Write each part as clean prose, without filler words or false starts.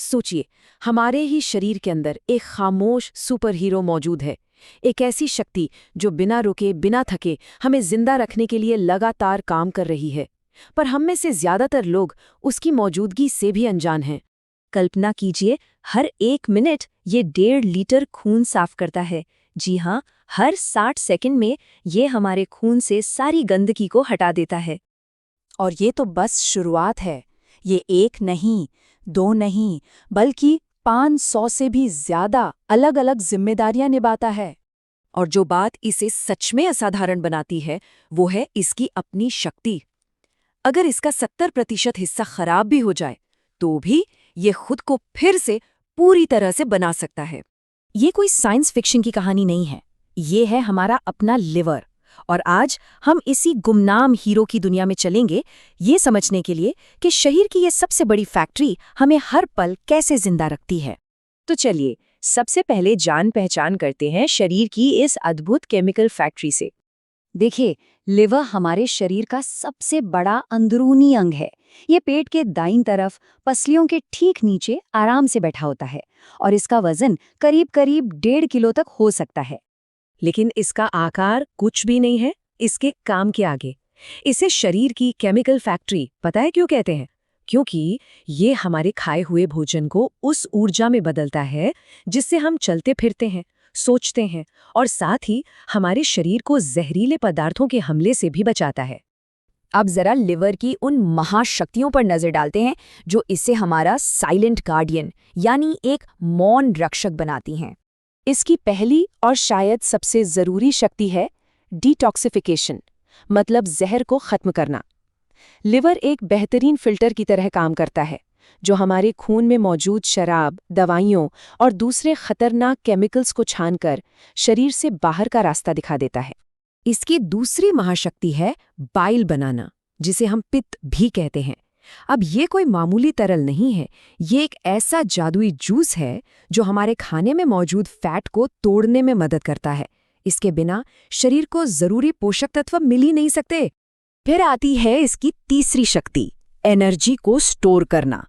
सोचिए, हमारे ही शरीर के अंदर एक खामोश सुपर हीरो मौजूद है। एक ऐसी शक्ति जो बिना रुके, बिना थके हमें जिंदा रखने के लिए लगातार काम कर रही है। पर हम में से ज्यादातर लोग उसकी मौजूदगी से भी अनजान हैं। कल्पना कीजिए, हर 1 मिनट ये 1.5 लीटर खून साफ करता है। जी हाँ, हर 60 सेकंड में ये हमारे खून से सारी गंदगी को हटा देता है। और ये तो बस शुरुआत है। ये एक नहीं, दो नहीं, बल्कि 500 से भी ज्यादा अलग अलग जिम्मेदारियां निभाता है। और जो बात इसे सच में असाधारण बनाती है, वो है इसकी अपनी शक्ति। अगर इसका 70% हिस्सा खराब भी हो जाए, तो भी ये खुद को फिर से पूरी तरह से बना सकता है। ये कोई साइंस फिक्शन की कहानी नहीं है, ये है हमारा अपना लिवर। और आज हम इसी गुमनाम हीरो की दुनिया में चलेंगे, ये समझने के लिए कि शरीर की ये सबसे बड़ी फैक्ट्री हमें हर पल कैसे जिंदा रखती है। तो चलिए, सबसे पहले जान पहचान करते हैं शरीर की इस अद्भुत केमिकल फैक्ट्री से। देखिए, लिवर हमारे शरीर का सबसे बड़ा अंदरूनी अंग है। ये पेट के दाईं तरफ पसलियों के ठीक नीचे आराम से बैठा होता है और इसका वजन करीब करीब 1.5 किलो तक हो सकता है। लेकिन इसका आकार कुछ भी नहीं है इसके काम के आगे। इसे शरीर की केमिकल फैक्ट्री पता है क्यों कहते हैं? क्योंकि ये हमारे खाए हुए भोजन को उस ऊर्जा में बदलता है जिससे हम चलते फिरते हैं, सोचते हैं और साथ ही हमारे शरीर को जहरीले पदार्थों के हमले से भी बचाता है। अब जरा लिवर की उन महाशक्तियों पर नजर डालते हैं जो इसे हमारा साइलेंट गार्डियन यानी एक मौन रक्षक बनाती हैं। इसकी पहली और शायद सबसे जरूरी शक्ति है डिटॉक्सिफिकेशन, मतलब जहर को खत्म करना। लिवर एक बेहतरीन फिल्टर की तरह काम करता है जो हमारे खून में मौजूद शराब, दवाइयों और दूसरे खतरनाक केमिकल्स को छानकर शरीर से बाहर का रास्ता दिखा देता है। इसकी दूसरी महाशक्ति है बाइल बनाना, जिसे हम पित्त भी कहते हैं। अब ये कोई मामूली तरल नहीं है, ये एक ऐसा जादुई जूस है जो हमारे खाने में मौजूद फैट को तोड़ने में मदद करता है। इसके बिना शरीर को जरूरी पोषक तत्व मिल ही नहीं सकते। फिर आती है इसकी तीसरी शक्ति, एनर्जी को स्टोर करना।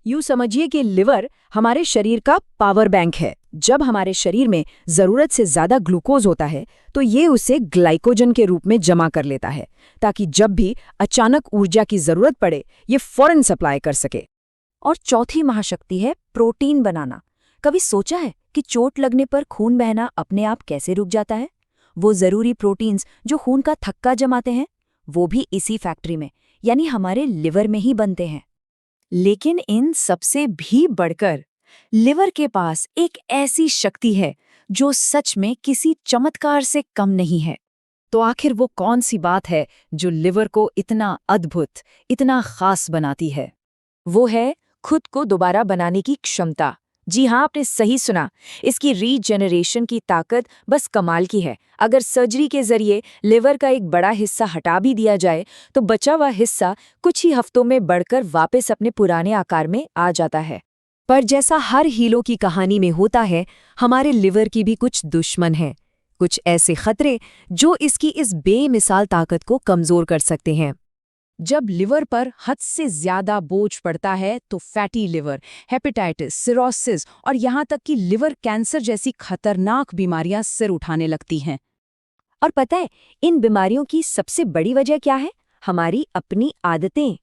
यूं समझिए कि लिवर हमारे शरीर का पावर बैंक है। जब हमारे शरीर में जरूरत से ज्यादा ग्लूकोज होता है तो ये उसे ग्लाइकोजन के रूप में जमा कर लेता है, ताकि जब भी अचानक ऊर्जा की जरूरत पड़े ये फौरन सप्लाई कर सके। और चौथी महाशक्ति है प्रोटीन बनाना। कभी सोचा है कि चोट लगने पर खून बहना अपने आप कैसे रुक जाता है? वो जरूरी प्रोटीन्स जो खून का थक्का जमाते हैं, वो भी इसी फैक्ट्री में यानी हमारे लिवर में ही बनते हैं। लेकिन इन सबसे भी बढ़कर लिवर के पास एक ऐसी शक्ति है जो सच में किसी चमत्कार से कम नहीं है। तो आखिर वो कौन सी बात है जो लिवर को इतना अद्भुत, इतना खास बनाती है? वो है खुद को दोबारा बनाने की क्षमता। जी हाँ, आपने सही सुना। इसकी रीजेनरेशन की ताकत बस कमाल की है। अगर सर्जरी के जरिए लिवर का एक बड़ा हिस्सा हटा भी दिया जाए तो बचा हुआ हिस्सा कुछ ही हफ्तों में बढ़कर वापस अपने पुराने आकार में आ जाता है। पर जैसा हर हीरो की कहानी में होता है, हमारे लिवर की भी कुछ दुश्मन हैं, कुछ ऐसे खतरे जो इसकी इस बेमिसाल ताकत को कमजोर कर सकते हैं। जब लिवर पर हद से ज्यादा बोझ पड़ता है तो फैटी लिवर, हेपेटाइटिस, सिरोसिस और यहाँ तक कि लिवर कैंसर जैसी खतरनाक बीमारियां सिर उठाने लगती हैं। और पता है, इन बीमारियों की सबसे बड़ी वजह क्या है? हमारी अपनी आदतें।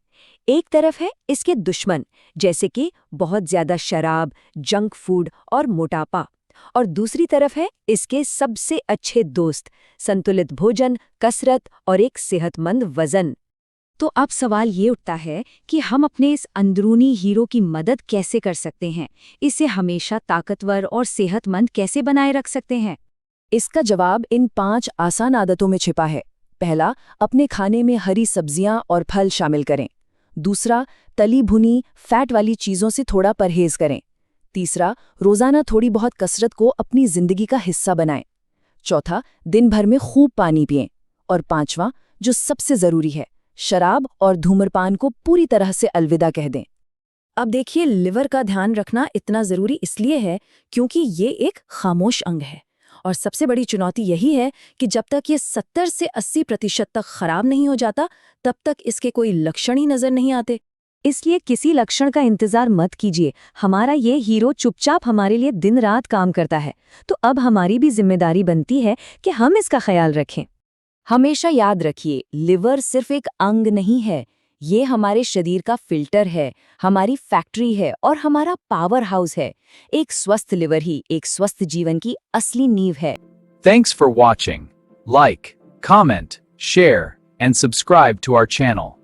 एक तरफ है इसके दुश्मन, जैसे कि बहुत ज्यादा शराब, जंक फूड और मोटापा, और दूसरी तरफ है इसके सबसे अच्छे दोस्त, संतुलित भोजन, कसरत और एक सेहतमंद वजन। तो अब सवाल ये उठता है कि हम अपने इस अंदरूनी हीरो की मदद कैसे कर सकते हैं? इसे हमेशा ताकतवर और सेहतमंद कैसे बनाए रख सकते हैं? इसका जवाब इन 5 आसान आदतों में छिपा है। पहला, अपने खाने में हरी सब्जियां और फल शामिल करें। दूसरा, तली भुनी फैट वाली चीजों से थोड़ा परहेज करें। तीसरा, रोजाना थोड़ी बहुत कसरत को अपनी जिंदगी का हिस्सा बनाएं। चौथा, दिन भर में खूब पानी पिएं। और पांचवा, जो सबसे जरूरी है, शराब और धूम्रपान को पूरी तरह से अलविदा कह दें। अब देखिए, लिवर का ध्यान रखना इतना जरूरी इसलिए है क्योंकि ये एक खामोश अंग है। और सबसे बड़ी चुनौती यही है कि जब तक ये 70 से 80% तक खराब नहीं हो जाता, तब तक इसके कोई लक्षण ही नजर नहीं आते। इसलिए किसी लक्षण का इंतजार मत कीजिए। हमारा ये हीरो चुपचाप हमारे लिए दिन रात काम करता है, तो अब हमारी भी जिम्मेदारी बनती है कि हम इसका ख्याल रखें। हमेशा याद रखिए, लिवर सिर्फ एक अंग नहीं है, ये हमारे शरीर का फिल्टर है, हमारी फैक्ट्री है और हमारा पावर हाउस है। एक स्वस्थ लिवर ही एक स्वस्थ जीवन की असली नींव है। Thanks for watching. Like, comment, share, and subscribe to our channel.